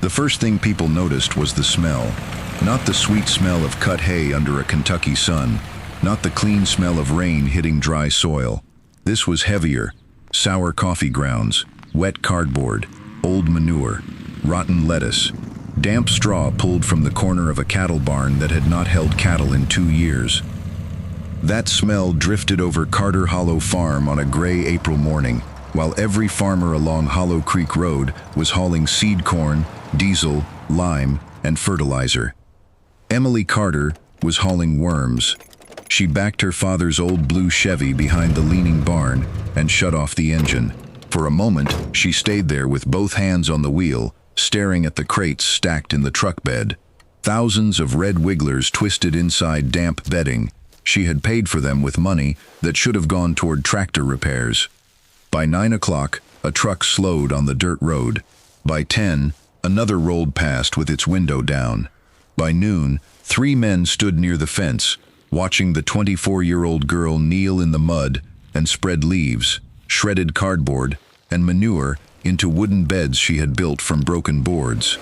The first thing people noticed was the smell. Not the sweet smell of cut hay under a Kentucky sun. Not the clean smell of rain hitting dry soil. This was heavier. Sour coffee grounds, wet cardboard, old manure, rotten lettuce, damp straw pulled from the corner of a cattle barn that had not held cattle in 2 years. That smell drifted over Carter Hollow Farm on a gray April morning, while every farmer along Hollow Creek Road was hauling seed corn, diesel, lime, and fertilizer. Emily Carter was hauling worms. She backed her father's old blue Chevy behind the leaning barn and shut off the engine. For a moment, she stayed there with both hands on the wheel, staring at the crates stacked in the truck bed. Thousands of red wigglers twisted inside damp bedding. She had paid for them with money that should have gone toward tractor repairs. By 9 o'clock, a truck slowed on the dirt road. By 10, another rolled past with its window down. By noon, 3 men stood near the fence, watching the 24-year-old girl kneel in the mud and spread leaves, shredded cardboard, and manure into wooden beds she had built from broken boards.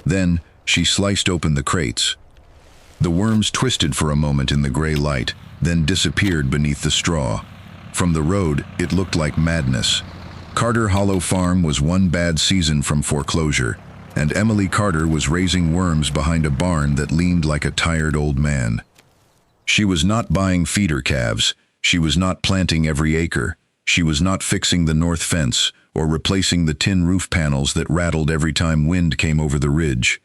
Then she sliced open the crates. The worms twisted for a moment in the gray light, then disappeared beneath the straw. From the road, it looked like madness. Carter Hollow Farm was one bad season from foreclosure, and Emily Carter was raising worms behind a barn that leaned like a tired old man. She was not buying feeder calves. She was not planting every acre. She was not fixing the north fence or replacing the tin roof panels that rattled every time wind came over the ridge.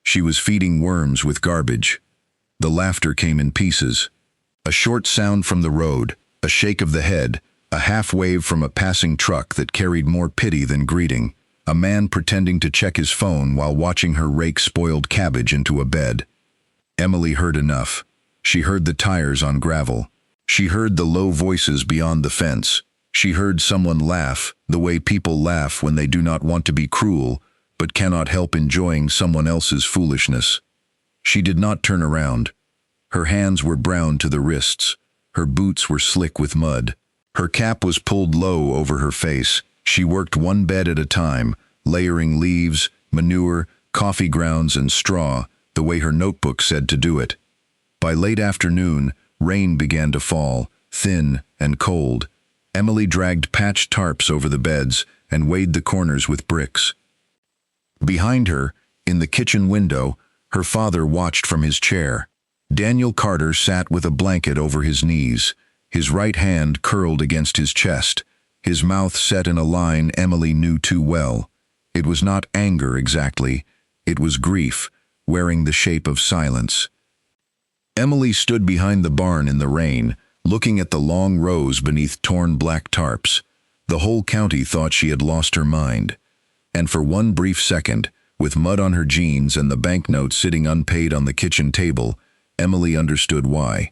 She was feeding worms with garbage. The laughter came in pieces. A short sound from the road, a shake of the head, a half wave from a passing truck that carried more pity than greeting, a man pretending to check his phone while watching her rake spoiled cabbage into a bed. Emily heard enough. She heard the tires on gravel. She heard the low voices beyond the fence. She heard someone laugh, the way people laugh when they do not want to be cruel, but cannot help enjoying someone else's foolishness. She did not turn around. Her hands were brown to the wrists. Her boots were slick with mud. Her cap was pulled low over her face. She worked one bed at a time, layering leaves, manure, coffee grounds, and straw, the way her notebook said to do it. By late afternoon, rain began to fall, thin and cold. Emily dragged patched tarps over the beds and weighed the corners with bricks. Behind her, in the kitchen window, her father watched from his chair. Daniel Carter sat with a blanket over his knees, his right hand curled against his chest, his mouth set in a line Emily knew too well. It was not anger exactly, it was grief, wearing the shape of silence. Emily stood behind the barn in the rain, looking at the long rows beneath torn black tarps. The whole county thought she had lost her mind. And for one brief second, with mud on her jeans and the banknote sitting unpaid on the kitchen table, Emily understood why.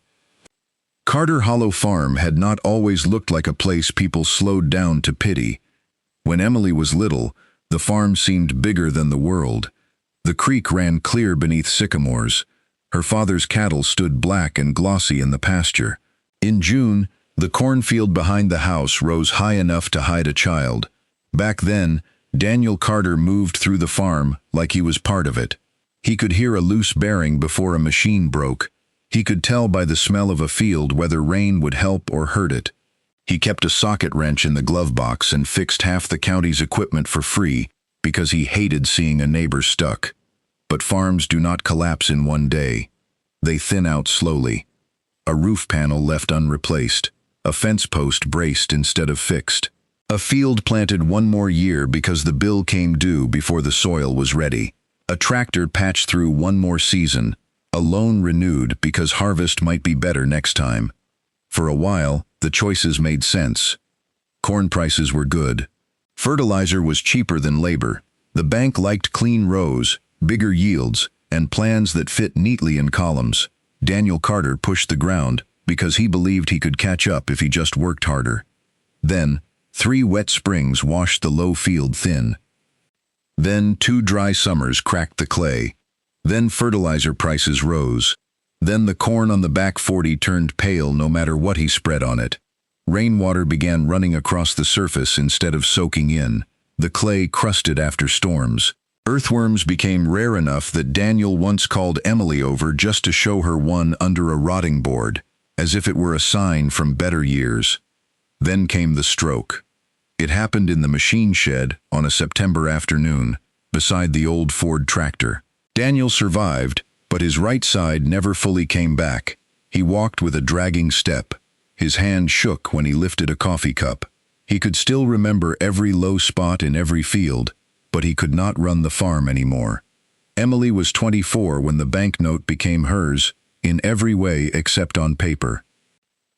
Carter Hollow Farm had not always looked like a place people slowed down to pity. When Emily was little, the farm seemed bigger than the world. The creek ran clear beneath sycamores. Her father's cattle stood black and glossy in the pasture. In June, the cornfield behind the house rose high enough to hide a child. Back then, Daniel Carter moved through the farm like he was part of it. He could hear a loose bearing before a machine broke. He could tell by the smell of a field whether rain would help or hurt it. He kept a socket wrench in the glove box and fixed half the county's equipment for free because he hated seeing a neighbor stuck. But farms do not collapse in one day. They thin out slowly. A roof panel left unreplaced. A fence post braced instead of fixed. A field planted one more year because the bill came due before the soil was ready. A tractor patched through one more season. A loan renewed because harvest might be better next time. For a while, the choices made sense. Corn prices were good. Fertilizer was cheaper than labor. The bank liked clean rows, bigger yields, and plans that fit neatly in columns. Daniel Carter pushed the ground because he believed he could catch up if he just worked harder. Then, 3 wet springs washed the low field thin. Then 2 dry summers cracked the clay. Then fertilizer prices rose. Then the corn on the back 40 turned pale no matter what he spread on it. Rainwater began running across the surface instead of soaking in. The clay crusted after storms. Earthworms became rare enough that Daniel once called Emily over just to show her one under a rotting board, as if it were a sign from better years. Then came the stroke. It happened in the machine shed on a September afternoon, beside the old Ford tractor. Daniel survived, but his right side never fully came back. He walked with a dragging step. His hand shook when he lifted a coffee cup. He could still remember every low spot in every field, but he could not run the farm anymore. Emily was 24 when the banknote became hers, in every way except on paper.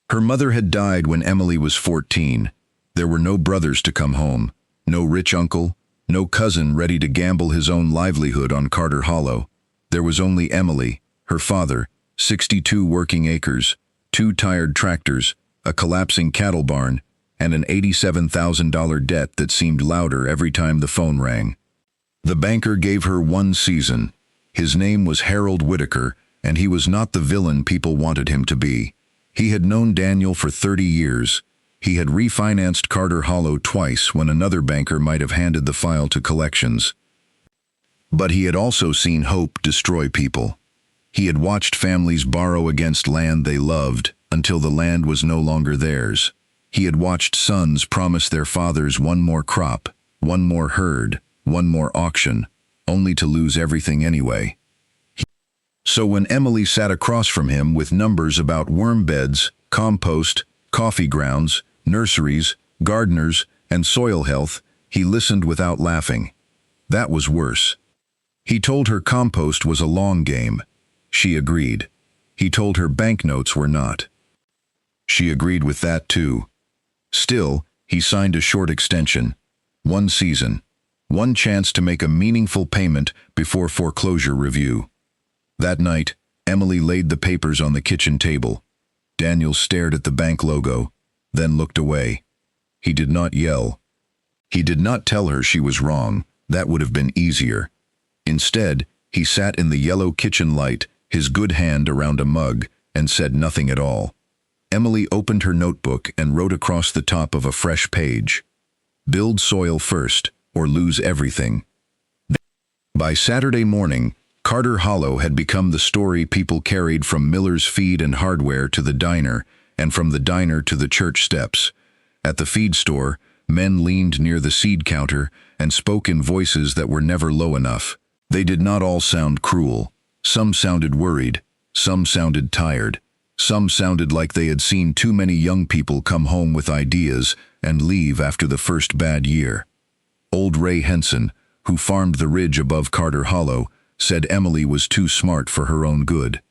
Her mother had died when Emily was 14. There were no brothers to come home, no rich uncle, no cousin ready to gamble his own livelihood on Carter Hollow. There was only Emily, her father, 62 working acres, 2 tired tractors, a collapsing cattle barn, and an $87,000 debt that seemed louder every time the phone rang. The banker gave her one season. His name was Harold Whitaker, and he was not the villain people wanted him to be. He had known Daniel for 30 years. He had refinanced Carter Hollow twice when another banker might have handed the file to collections. But he had also seen hope destroy people. He had watched families borrow against land they loved until the land was no longer theirs. He had watched sons promise their fathers one more crop, one more herd, one more auction, only to lose everything anyway. So when Emily sat across from him with numbers about worm beds, compost, coffee grounds, nurseries, gardeners, and soil health, he listened without laughing. That was worse. He told her compost was a long game. She agreed. He told her banknotes were not. She agreed with that too. Still, he signed a short extension. 1 season. 1 chance to make a meaningful payment before foreclosure review. That night, Emily laid the papers on the kitchen table. Daniel stared at the bank logo, then looked away. He did not yell. He did not tell her she was wrong. That would have been easier. Instead, he sat in the yellow kitchen light, his good hand around a mug, and said nothing at all. Emily opened her notebook and wrote across the top of a fresh page, "Build soil first, or lose everything." By Saturday morning, Carter Hollow had become the story people carried from Miller's Feed and Hardware to the diner, and from the diner to the church steps. At the feed store, men leaned near the seed counter and spoke in voices that were never low enough. They did not all sound cruel. Some sounded worried. Some sounded tired. Some sounded like they had seen too many young people come home with ideas and leave after the first bad year. Old Ray Henson, who farmed the ridge above Carter Hollow, said Emily was too smart for her own good.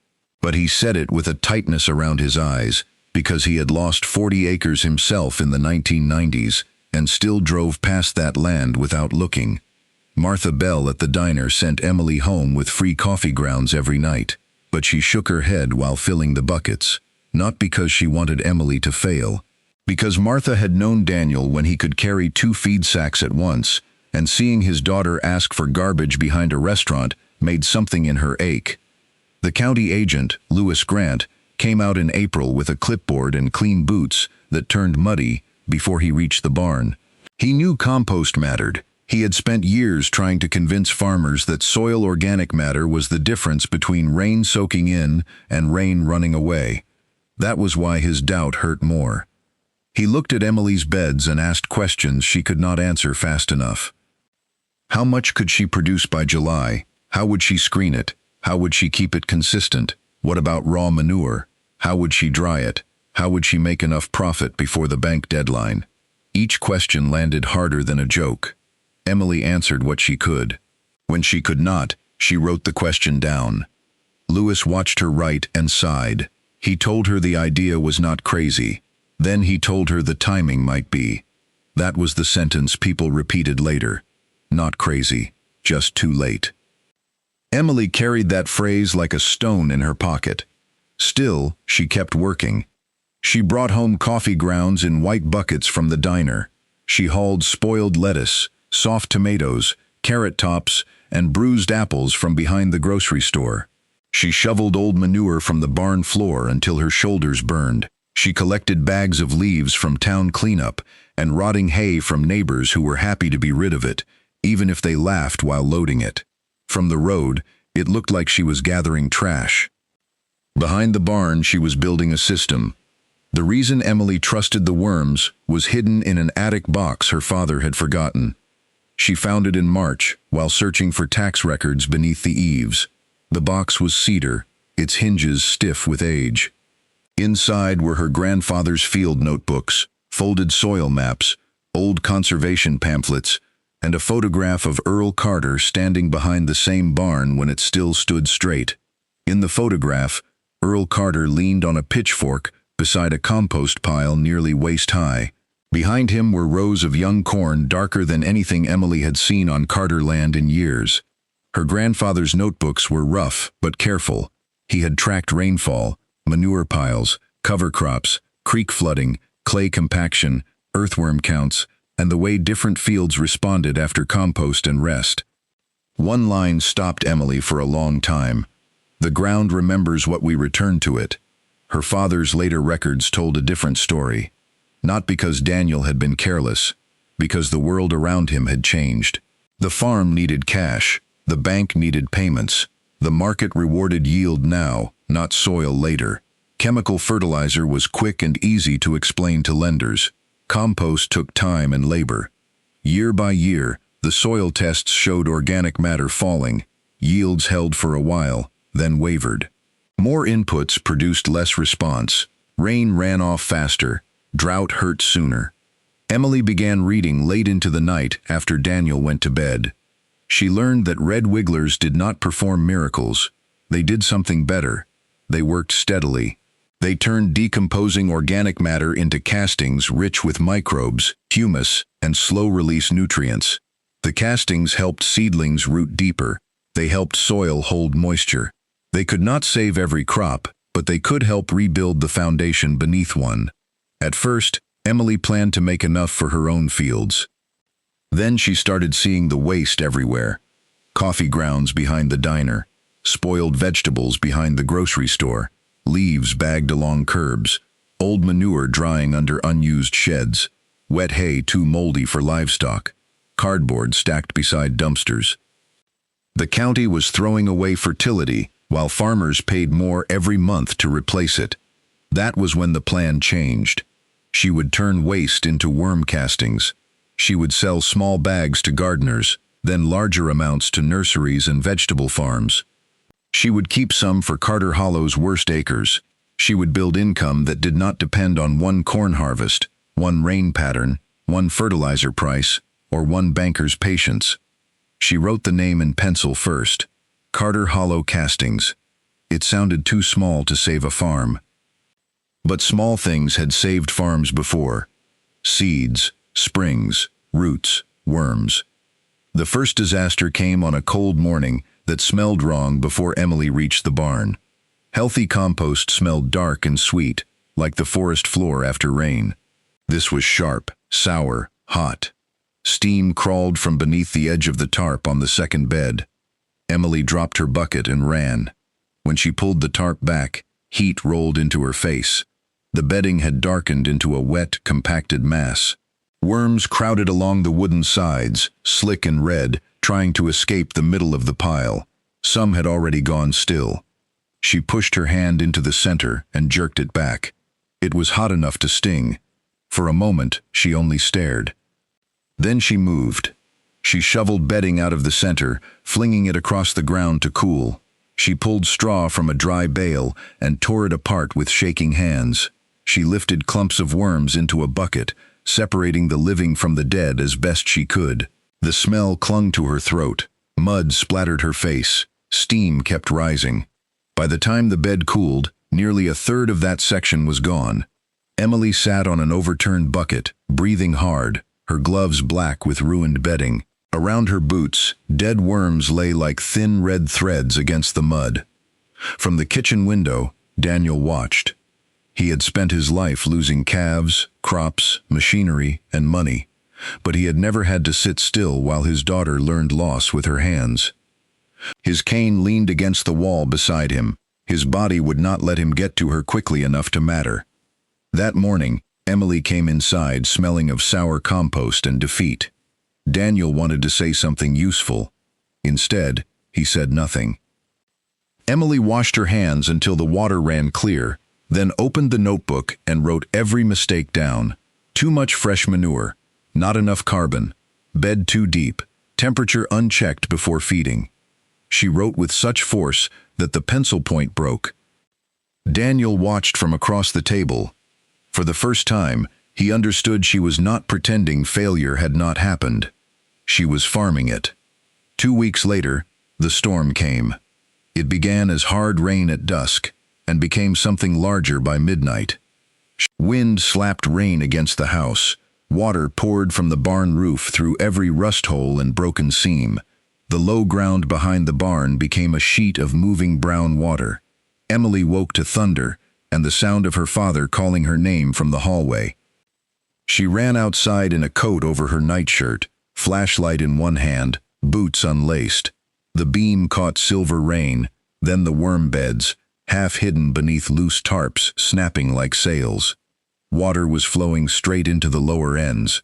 But he said it with a tightness around his eyes, because he had lost 40 acres himself in the 1990s and still drove past that land without looking. Martha Bell at the diner sent Emily home with free coffee grounds every night, but she shook her head while filling the buckets, not because she wanted Emily to fail, because Martha had known Daniel when he could carry 2 feed sacks at once, and seeing his daughter ask for garbage behind a restaurant made something in her ache. The county agent, Lewis Grant, came out in April with a clipboard and clean boots that turned muddy before he reached the barn. He knew compost mattered. He had spent years trying to convince farmers that soil organic matter was the difference between rain soaking in and rain running away. That was why his doubt hurt more. He looked at Emily's beds and asked questions she could not answer fast enough. How much could she produce by July? How would she screen it? How would she keep it consistent? What about raw manure? How would she dry it? How would she make enough profit before the bank deadline? Each question landed harder than a joke. Emily answered what she could. When she could not, she wrote the question down. Lewis watched her write and sighed. He told her the idea was not crazy. Then he told her the timing might be. That was the sentence people repeated later. Not crazy, just too late. Emily carried that phrase like a stone in her pocket. Still, she kept working. She brought home coffee grounds in white buckets from the diner. She hauled spoiled lettuce, soft tomatoes, carrot tops, and bruised apples from behind the grocery store. She shoveled old manure from the barn floor until her shoulders burned. She collected bags of leaves from town cleanup and rotting hay from neighbors who were happy to be rid of it. even if they laughed while loading it. From the road, it looked like she was gathering trash. Behind the barn, she was building a system. The reason Emily trusted the worms was hidden in an attic box her father had forgotten. She found it in March while searching for tax records beneath the eaves. The box was cedar, its hinges stiff with age. Inside were her grandfather's field notebooks, folded soil maps, old conservation pamphlets, and a photograph of Earl Carter standing behind the same barn when it still stood straight. In the photograph, Earl Carter leaned on a pitchfork beside a compost pile nearly waist-high. Behind him were rows of young corn darker than anything Emily had seen on Carter land in years. Her grandfather's notebooks were rough but careful. He had tracked rainfall, manure piles, cover crops, creek flooding, clay compaction, earthworm counts, and the way different fields responded after compost and rest. One line stopped Emily for a long time. "The ground remembers what we return to it." Her father's later records told a different story. Not because Daniel had been careless, because the world around him had changed. The farm needed cash, the bank needed payments. The market rewarded yield now, not soil later. Chemical fertilizer was quick and easy to explain to lenders. Compost took time and labor. Year by year, the soil tests showed organic matter falling. Yields held for a while, then wavered. More inputs produced less response. Rain ran off faster. Drought hurt sooner. Emily began reading late into the night after Daniel went to bed. She learned that red wigglers did not perform miracles. They did something better. They worked steadily. They turned decomposing organic matter into castings rich with microbes, humus, and slow-release nutrients. The castings helped seedlings root deeper. They helped soil hold moisture. They could not save every crop, but they could help rebuild the foundation beneath one. At first, Emily planned to make enough for her own fields. Then she started seeing the waste everywhere. Coffee grounds behind the diner, spoiled vegetables behind the grocery store, leaves bagged along curbs, old manure drying under unused sheds, wet hay too moldy for livestock, cardboard stacked beside dumpsters. The county was throwing away fertility while farmers paid more every month to replace it. That was when the plan changed. She would turn waste into worm castings. She would sell small bags to gardeners, then larger amounts to nurseries and vegetable farms. She would keep some for Carter Hollow's worst acres. She would build income that did not depend on one corn harvest, one rain pattern, one fertilizer price, or one banker's patience. She wrote the name in pencil first. Carter Hollow Castings. It sounded too small to save a farm. But small things had saved farms before. Seeds, springs, roots, worms. The first disaster came on a cold morning that smelled wrong before Emily reached the barn. Healthy compost smelled dark and sweet, like the forest floor after rain. This was sharp, sour, hot. Steam crawled from beneath the edge of the tarp on the second bed. Emily dropped her bucket and ran. When she pulled the tarp back, heat rolled into her face. The bedding had darkened into a wet, compacted mass. Worms crowded along the wooden sides, slick and red, trying to escape the middle of the pile. Some had already gone still. She pushed her hand into the center and jerked it back. It was hot enough to sting. For a moment, she only stared. Then she moved. She shoveled bedding out of the center, flinging it across the ground to cool. She pulled straw from a dry bale and tore it apart with shaking hands. She lifted clumps of worms into a bucket, separating the living from the dead as best she could. The smell clung to her throat. Mud splattered her face. Steam kept rising. By the time the bed cooled, nearly a third of that section was gone. Emily sat on an overturned bucket, breathing hard, her gloves black with ruined bedding. Around her boots, dead worms lay like thin red threads against the mud. From the kitchen window, Daniel watched. He had spent his life losing calves, crops, machinery, and money, but he had never had to sit still while his daughter learned loss with her hands. His cane leaned against the wall beside him. His body would not let him get to her quickly enough to matter. That morning, Emily came inside smelling of sour compost and defeat. Daniel wanted to say something useful. Instead, he said nothing. Emily washed her hands until the water ran clear, then opened the notebook and wrote every mistake down. Too much fresh manure, not enough carbon, bed too deep, temperature unchecked before feeding. She wrote with such force that the pencil point broke. Daniel watched from across the table. For the first time, he understood she was not pretending failure had not happened. She was farming it. 2 weeks later, the storm came. It began as hard rain at dusk and became something larger by midnight. Wind slapped rain against the house. Water poured from the barn roof through every rust hole and broken seam. The low ground behind the barn became a sheet of moving brown water. Emily woke to thunder and the sound of her father calling her name from the hallway. She ran outside in a coat over her nightshirt, flashlight in one hand, boots unlaced. The beam caught silver rain, then the worm beds, half hidden beneath loose tarps, snapping like sails. Water was flowing straight into the lower ends.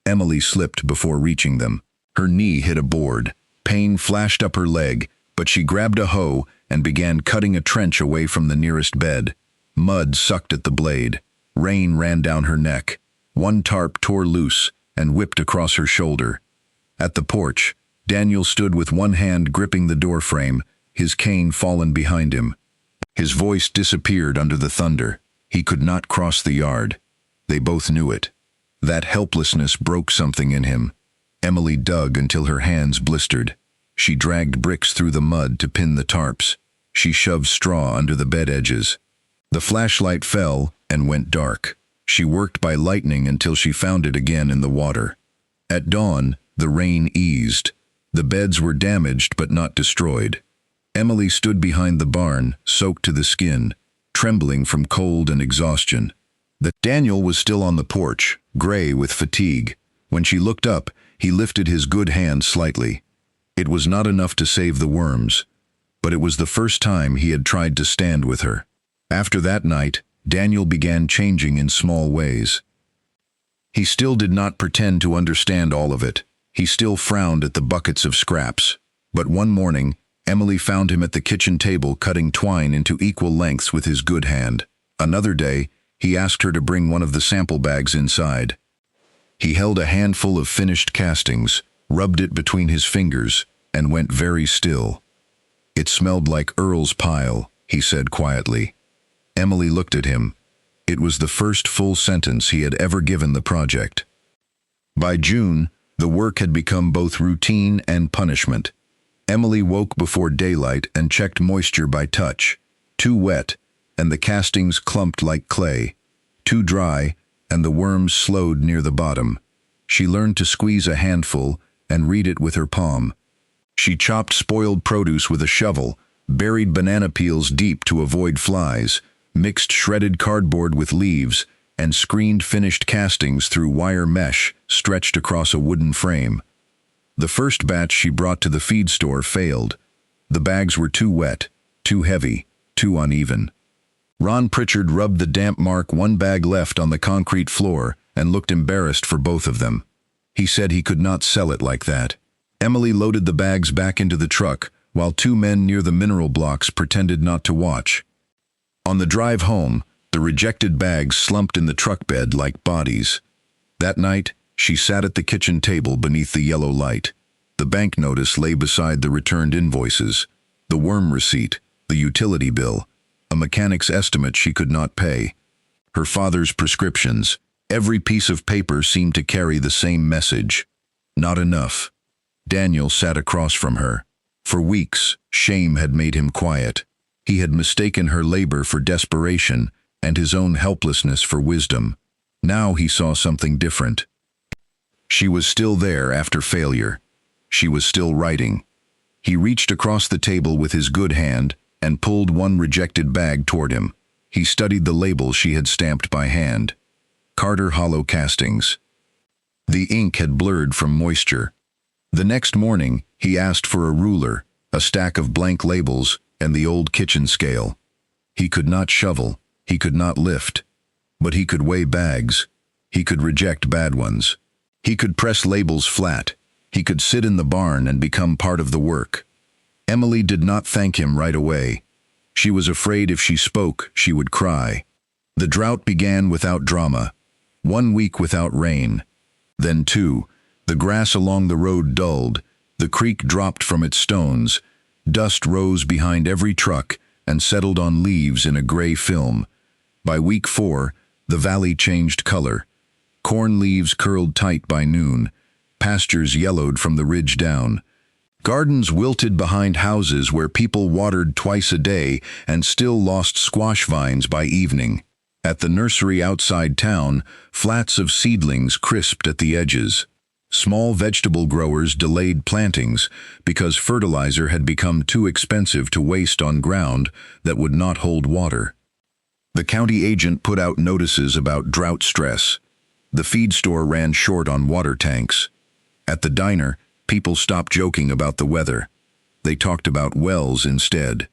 Emily slipped before reaching them. Her knee hit a board. Pain flashed up her leg, but she grabbed a hoe and began cutting a trench away from the nearest bed. Mud sucked at the blade. Rain ran down her neck. One tarp tore loose and whipped across her shoulder. At the porch, Daniel stood with one hand gripping the doorframe, his cane fallen behind him. His voice disappeared under the thunder. He could not cross the yard. They both knew it. That helplessness broke something in him. Emily dug until her hands blistered. She dragged bricks through the mud to pin the tarps. She shoved straw under the bed edges. The flashlight fell and went dark. She worked by lightning until she found it again in the water. At dawn, the rain eased. The beds were damaged but not destroyed. Emily stood behind the barn, soaked to the skin, trembling from cold and exhaustion. Daniel was still on the porch, gray with fatigue. When she looked up, he lifted his good hand slightly. It was not enough to save the worms, but it was the first time he had tried to stand with her. After that night, Daniel began changing in small ways. He still did not pretend to understand all of it. He still frowned at the buckets of scraps. But one morning, Emily found him at the kitchen table cutting twine into equal lengths with his good hand. Another day, he asked her to bring one of the sample bags inside. He held a handful of finished castings, rubbed it between his fingers, and went very still. "It smelled like Earl's pile," he said quietly. Emily looked at him. It was the first full sentence he had ever given the project. By June, the work had become both routine and punishment. Emily woke before daylight and checked moisture by touch. Too wet, and the castings clumped like clay. Too dry, and the worms slowed near the bottom. She learned to squeeze a handful and read it with her palm. She chopped spoiled produce with a shovel, buried banana peels deep to avoid flies, mixed shredded cardboard with leaves, and screened finished castings through wire mesh stretched across a wooden frame. The first batch she brought to the feed store failed. The bags were too wet, too heavy, too uneven. Ron Pritchard rubbed the damp mark one bag left on the concrete floor and looked embarrassed for both of them. He said he could not sell it like that. Emily loaded the bags back into the truck, while two men near the mineral blocks pretended not to watch. On the drive home, the rejected bags slumped in the truck bed like bodies. That night, she sat at the kitchen table beneath the yellow light. The bank notice lay beside the returned invoices, the worm receipt, the utility bill, a mechanic's estimate she could not pay. Her father's prescriptions. Every piece of paper seemed to carry the same message. Not enough. Daniel sat across from her. For weeks, shame had made him quiet. He had mistaken her labor for desperation and his own helplessness for wisdom. Now he saw something different. She was still there after failure. She was still writing. He reached across the table with his good hand and pulled one rejected bag toward him. He studied the label she had stamped by hand. Carter Hollow Castings. The ink had blurred from moisture. The next morning, he asked for a ruler, a stack of blank labels, and the old kitchen scale. He could not shovel, he could not lift, but he could weigh bags. He could reject bad ones. He could press labels flat. He could sit in the barn and become part of the work. Emily did not thank him right away. She was afraid if she spoke, she would cry. The drought began without drama. 1 week without rain. Then 2. The grass along the road dulled. The creek dropped from its stones. Dust rose behind every truck and settled on leaves in a gray film. By week 4, the valley changed color. Corn leaves curled tight by noon. Pastures yellowed from the ridge down. Gardens wilted behind houses where people watered twice a day and still lost squash vines by evening. At the nursery outside town, flats of seedlings crisped at the edges. Small vegetable growers delayed plantings because fertilizer had become too expensive to waste on ground that would not hold water. The county agent put out notices about drought stress. The feed store ran short on water tanks. At the diner, people stopped joking about the weather. They talked about wells instead.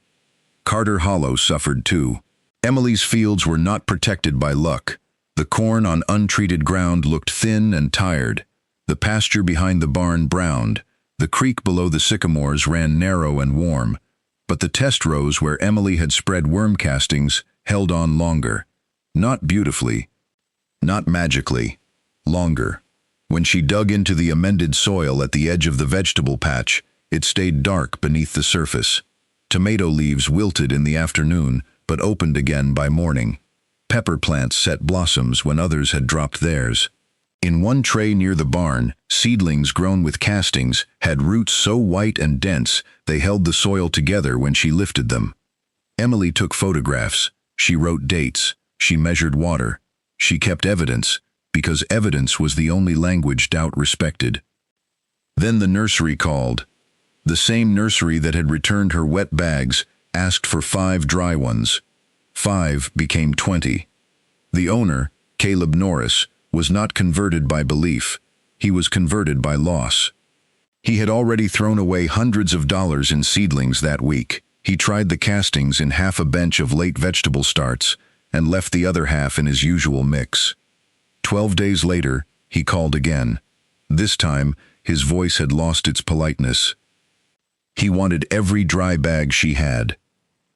Carter Hollow suffered too. Emily's fields were not protected by luck. The corn on untreated ground looked thin and tired. The pasture behind the barn browned. The creek below the sycamores ran narrow and warm. But the test rows where Emily had spread worm castings held on longer. Not beautifully, not magically, longer. When she dug into the amended soil at the edge of the vegetable patch, it stayed dark beneath the surface. Tomato leaves wilted in the afternoon, but opened again by morning. Pepper plants set blossoms when others had dropped theirs. In one tray near the barn, seedlings grown with castings had roots so white and dense they held the soil together when she lifted them. Emily took photographs. She wrote dates. She measured water. She kept evidence, because evidence was the only language doubt respected. Then the nursery called. The same nursery that had returned her wet bags asked for 5 dry ones. 5 became 20. The owner, Caleb Norris, was not converted by belief. He was converted by loss. He had already thrown away hundreds of dollars in seedlings that week. He tried the castings in half a bench of late vegetable starts and left the other half in his usual mix. 12 days later, he called again. This time, his voice had lost its politeness. He wanted every dry bag she had.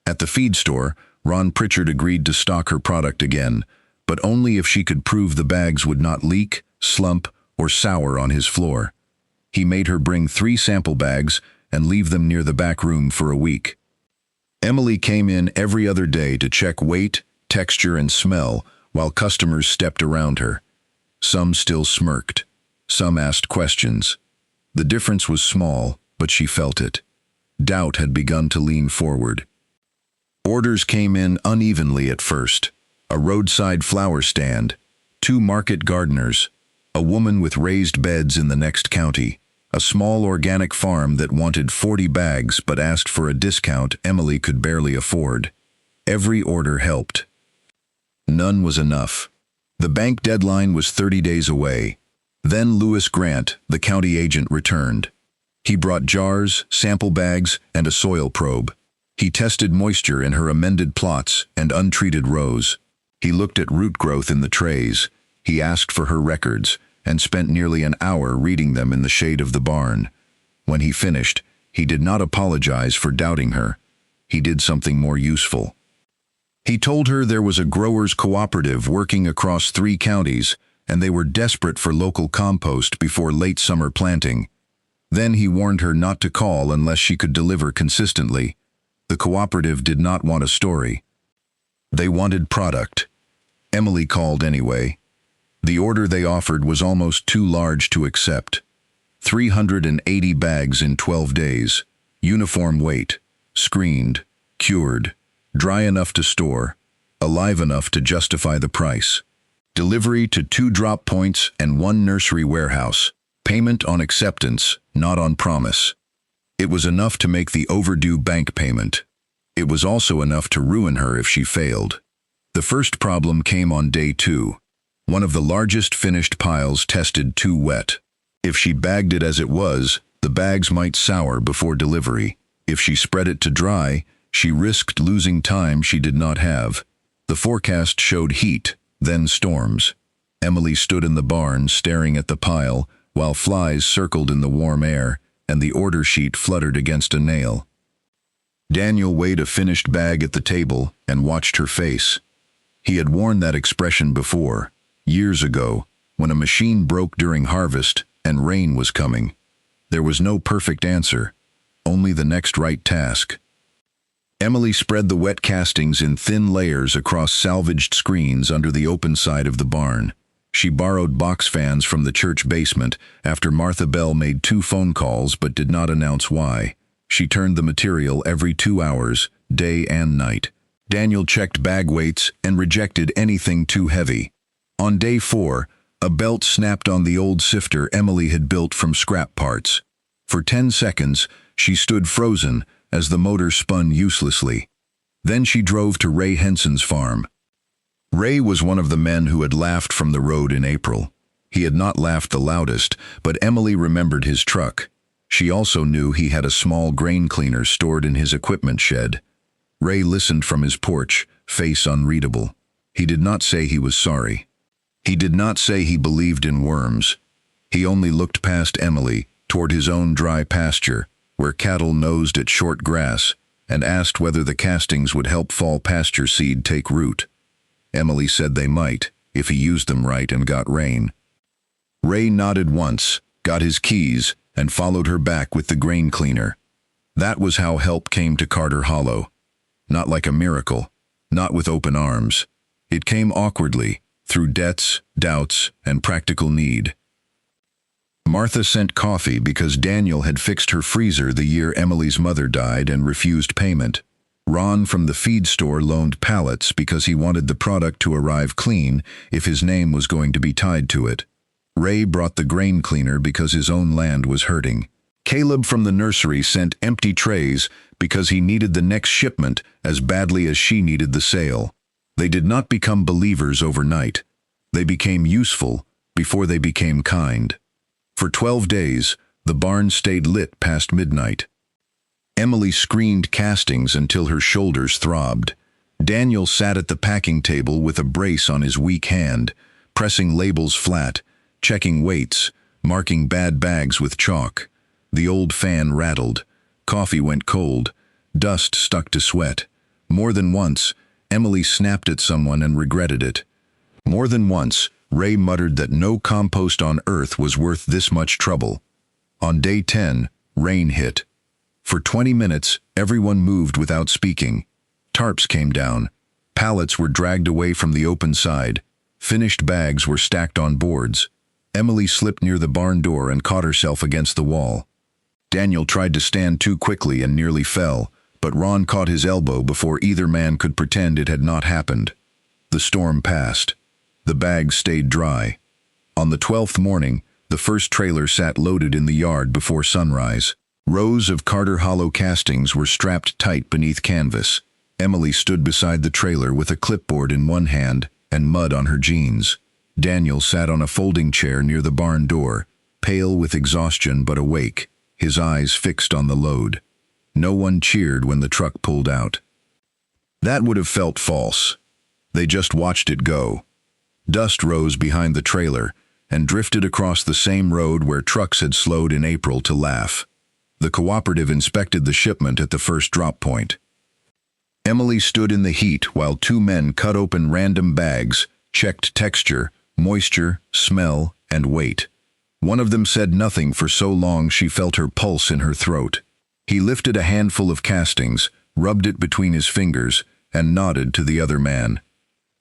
At the feed store, Ron Pritchard agreed to stock her product again, but only if she could prove the bags would not leak, slump, or sour on his floor. He made her bring 3 sample bags and leave them near the back room for a week. Emily came in every other day to check weight, texture, and smell while customers stepped around her. Some still smirked. Some asked questions. The difference was small, but she felt it. Doubt had begun to lean forward. Orders came in unevenly at first. A roadside flower stand, 2 market gardeners, a woman with raised beds in the next county, a small organic farm that wanted 40 bags but asked for a discount Emily could barely afford. Every order helped. None was enough. The bank deadline was 30 days away. Then Lewis Grant, the county agent, returned. He brought jars, sample bags, and a soil probe. He tested moisture in her amended plots and untreated rows. He looked at root growth in the trays. He asked for her records and spent nearly an hour reading them in the shade of the barn. When he finished, he did not apologize for doubting her. He did something more useful. He told her there was a growers' cooperative working across 3 counties, and they were desperate for local compost before late summer planting. Then he warned her not to call unless she could deliver consistently. The cooperative did not want a story. They wanted product. Emily called anyway. The order they offered was almost too large to accept. 380 bags in 12 days. Uniform weight. Screened. Cured. Dry enough to store. Alive enough to justify the price. Delivery to 2 drop points and 1 nursery warehouse. Payment on acceptance, not on promise. It was enough to make the overdue bank payment. It was also enough to ruin her if she failed. The first problem came on day 2. One of the largest finished piles tested too wet. If she bagged it as it was, the bags might sour before delivery. If she spread it to dry, she risked losing time she did not have. The forecast showed heat, then storms. Emily stood in the barn staring at the pile while flies circled in the warm air and the order sheet fluttered against a nail. Daniel weighed a finished bag at the table and watched her face. He had worn that expression before, years ago, when a machine broke during harvest and rain was coming. There was no perfect answer, only the next right task. Emily spread the wet castings in thin layers across salvaged screens under the open side of the barn. She borrowed box fans from the church basement after Martha Bell made 2 phone calls but did not announce why. She turned the material every 2 hours, day and night. Daniel checked bag weights and rejected anything too heavy. On day 4, a belt snapped on the old sifter Emily had built from scrap parts. For 10 seconds, she stood frozen as the motor spun uselessly. Then she drove to Ray Henson's farm. Ray was one of the men who had laughed from the road in April. He had not laughed the loudest, but Emily remembered his truck. She also knew he had a small grain cleaner stored in his equipment shed. Ray listened from his porch, face unreadable. He did not say he was sorry. He did not say he believed in worms. He only looked past Emily, toward his own dry pasture, where cattle nosed at short grass, and asked whether the castings would help fall pasture seed take root. Emily said they might, if he used them right and got rain. Ray nodded once, got his keys, and followed her back with the grain cleaner. That was how help came to Carter Hollow. Not like a miracle, not with open arms. It came awkwardly, through debts, doubts, and practical need. Martha sent coffee because Daniel had fixed her freezer the year Emily's mother died and refused payment. Ron from the feed store loaned pallets because he wanted the product to arrive clean if his name was going to be tied to it. Ray brought the grain cleaner because his own land was hurting. Caleb from the nursery sent empty trays because he needed the next shipment as badly as she needed the sale. They did not become believers overnight. They became useful before they became kind. For 12 days, the barn stayed lit past midnight. Emily screened castings until her shoulders throbbed. Daniel sat at the packing table with a brace on his weak hand, pressing labels flat, checking weights, marking bad bags with chalk. The old fan rattled. Coffee went cold. Dust stuck to sweat. More than once, Emily snapped at someone and regretted it. More than once, Ray muttered that no compost on earth was worth this much trouble. On day 10, rain hit. For 20 minutes, everyone moved without speaking. Tarps came down. Pallets were dragged away from the open side. Finished bags were stacked on boards. Emily slipped near the barn door and caught herself against the wall. Daniel tried to stand too quickly and nearly fell, but Ron caught his elbow before either man could pretend it had not happened. The storm passed. The bags stayed dry. On the 12th morning, the first trailer sat loaded in the yard before sunrise. Rows of Carter Hollow castings were strapped tight beneath canvas. Emily stood beside the trailer with a clipboard in one hand and mud on her jeans. Daniel sat on a folding chair near the barn door, pale with exhaustion but awake, his eyes fixed on the load. No one cheered when the truck pulled out. That would have felt false. They just watched it go. Dust rose behind the trailer and drifted across the same road where trucks had slowed in April to laugh. The cooperative inspected the shipment at the first drop point. Emily stood in the heat while 2 men cut open random bags, checked texture, moisture, smell, and weight. One of them said nothing for so long she felt her pulse in her throat. He lifted a handful of castings, rubbed it between his fingers, and nodded to the other man.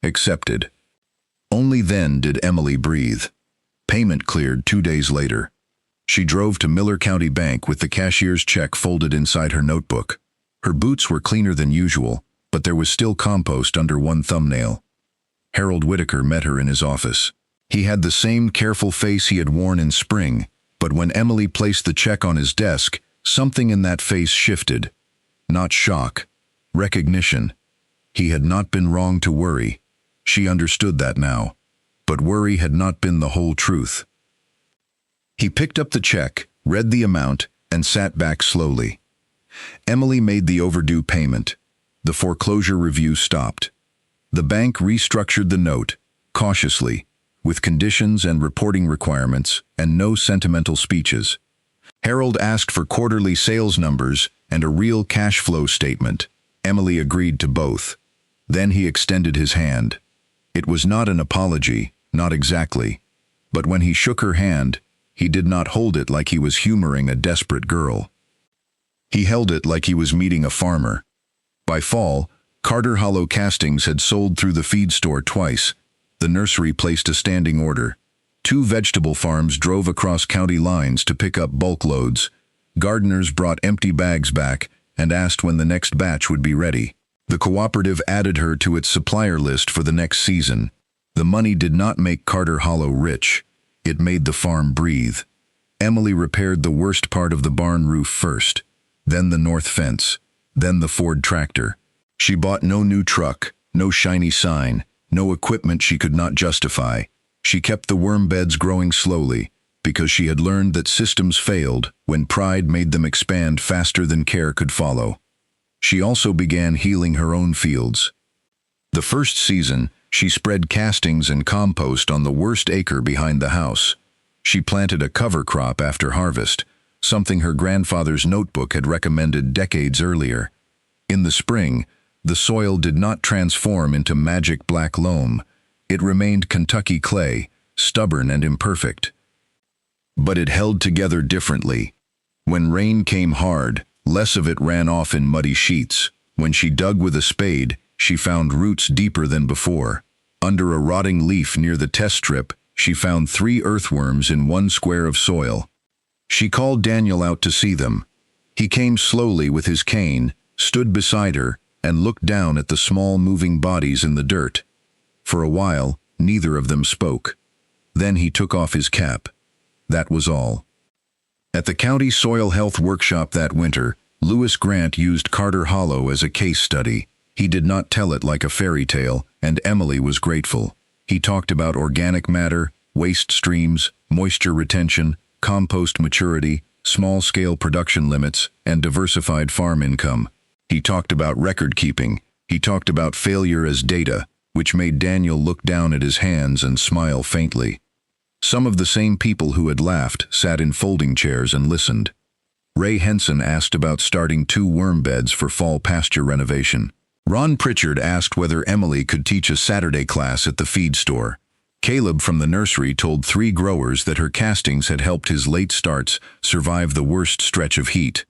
Accepted. Only then did Emily breathe. Payment cleared 2 days later. She drove to Miller County Bank with the cashier's check folded inside her notebook. Her boots were cleaner than usual, but there was still compost under one thumbnail. Harold Whitaker met her in his office. He had the same careful face he had worn in spring, but when Emily placed the check on his desk, something in that face shifted. Not shock, recognition. He had not been wrong to worry. She understood that now. But worry had not been the whole truth. He picked up the check, read the amount, and sat back slowly. Emily made the overdue payment. The foreclosure review stopped. The bank restructured the note, cautiously, with conditions and reporting requirements, and no sentimental speeches. Harold asked for quarterly sales numbers and a real cash flow statement. Emily agreed to both. Then he extended his hand. It was not an apology, not exactly. But when he shook her hand, he did not hold it like he was humoring a desperate girl. He held it like he was meeting a farmer. By fall, Carter Hollow Castings had sold through the feed store twice. The nursery placed a standing order. 2 vegetable farms drove across county lines to pick up bulk loads. Gardeners brought empty bags back and asked when the next batch would be ready. The cooperative added her to its supplier list for the next season. The money did not make Carter Hollow rich. It made the farm breathe. Emily repaired the worst part of the barn roof first, then the north fence, then the Ford tractor. She bought no new truck, no shiny sign, no equipment she could not justify. She kept the worm beds growing slowly, because she had learned that systems failed when pride made them expand faster than care could follow. She also began healing her own fields. The first season, she spread castings and compost on the worst acre behind the house. She planted a cover crop after harvest, something her grandfather's notebook had recommended decades earlier. In the spring, the soil did not transform into magic black loam. It remained Kentucky clay, stubborn and imperfect. But it held together differently. When rain came hard, less of it ran off in muddy sheets. When she dug with a spade, she found roots deeper than before. Under a rotting leaf near the test strip, she found 3 earthworms in 1 square of soil. She called Daniel out to see them. He came slowly with his cane, stood beside her, and looked down at the small moving bodies in the dirt. For a while, neither of them spoke. Then he took off his cap. That was all. At the county soil health workshop that winter, Lewis Grant used Carter Hollow as a case study. He did not tell it like a fairy tale, and Emily was grateful. He talked about organic matter, waste streams, moisture retention, compost maturity, small-scale production limits, and diversified farm income. He talked about record keeping. He talked about failure as data, which made Daniel look down at his hands and smile faintly. Some of the same people who had laughed sat in folding chairs and listened. Ray Henson asked about starting 2 worm beds for fall pasture renovation. Ron Pritchard asked whether Emily could teach a Saturday class at the feed store. Caleb from the nursery told 3 growers that her castings had helped his late starts survive the worst stretch of heat.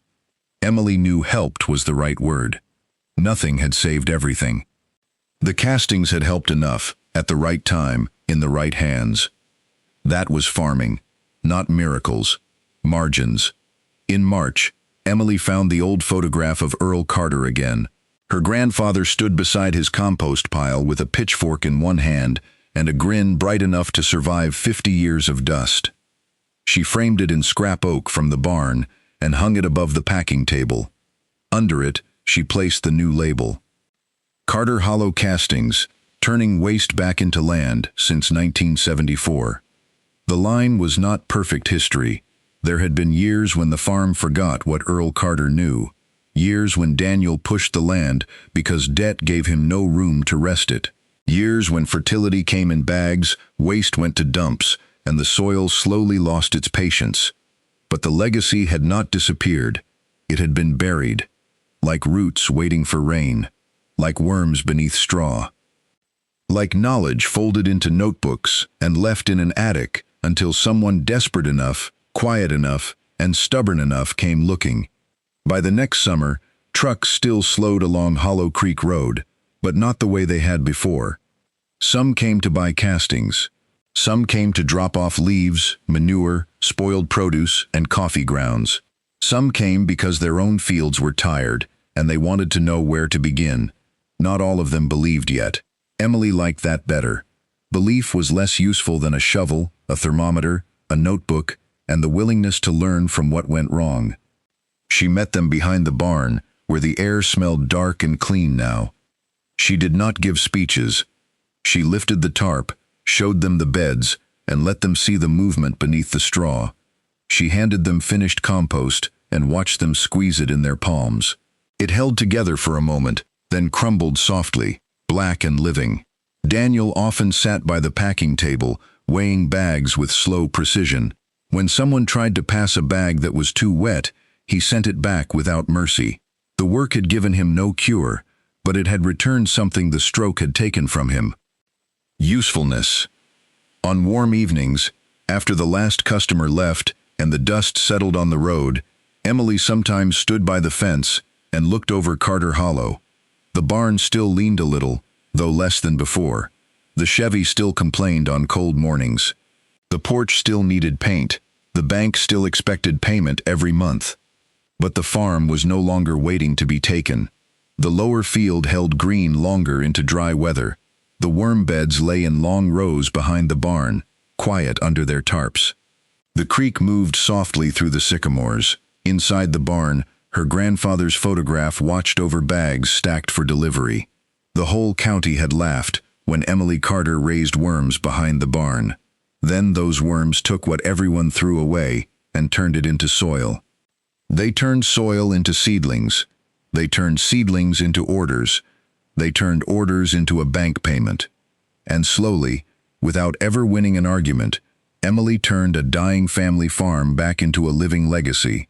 Emily knew helped was the right word. Nothing had saved everything. The castings had helped enough, at the right time, in the right hands. That was farming, not miracles, margins. In March, Emily found the old photograph of Earl Carter again. Her grandfather stood beside his compost pile with a pitchfork in one hand and a grin bright enough to survive 50 years of dust. She framed it in scrap oak from the barn and hung it above the packing table. Under it, she placed the new label. Carter Hollow Castings, turning waste back into land since 1974. The line was not perfect history. There had been years when the farm forgot what Earl Carter knew. Years when Daniel pushed the land because debt gave him no room to wrest it. Years when fertility came in bags, waste went to dumps, and the soil slowly lost its patience. But the legacy had not disappeared. It had been buried, like roots waiting for rain, like worms beneath straw, like knowledge folded into notebooks and left in an attic until someone desperate enough, quiet enough, and stubborn enough came looking. By the next summer, trucks still slowed along Hollow Creek Road, but not the way they had before. Some came to buy castings. Some came to drop off leaves, manure, spoiled produce, and coffee grounds. Some came because their own fields were tired, and they wanted to know where to begin. Not all of them believed yet. Emily liked that better. Belief was less useful than a shovel, a thermometer, a notebook, and the willingness to learn from what went wrong. She met them behind the barn, where the air smelled dark and clean now. She did not give speeches. She lifted the tarp, showed them the beds, and let them see the movement beneath the straw. She handed them finished compost and watched them squeeze it in their palms. It held together for a moment, then crumbled softly, black and living. Daniel often sat by the packing table, weighing bags with slow precision. When someone tried to pass a bag that was too wet, he sent it back without mercy. The work had given him no cure, but it had returned something the stroke had taken from him. Usefulness. On warm evenings, after the last customer left and the dust settled on the road, Emily sometimes stood by the fence and looked over Carter Hollow. The barn still leaned a little, though less than before. The Chevy still complained on cold mornings. The porch still needed paint. The bank still expected payment every month. But the farm was no longer waiting to be taken. The lower field held green longer into dry weather. The worm beds lay in long rows behind the barn, quiet under their tarps. The creek moved softly through the sycamores. Inside the barn, her grandfather's photograph watched over bags stacked for delivery. The whole county had laughed when Emily Carter raised worms behind the barn. Then those worms took what everyone threw away and turned it into soil. They turned soil into seedlings. They turned seedlings into orders. They turned orders into a bank payment. And slowly, without ever winning an argument, Emily turned a dying family farm back into a living legacy.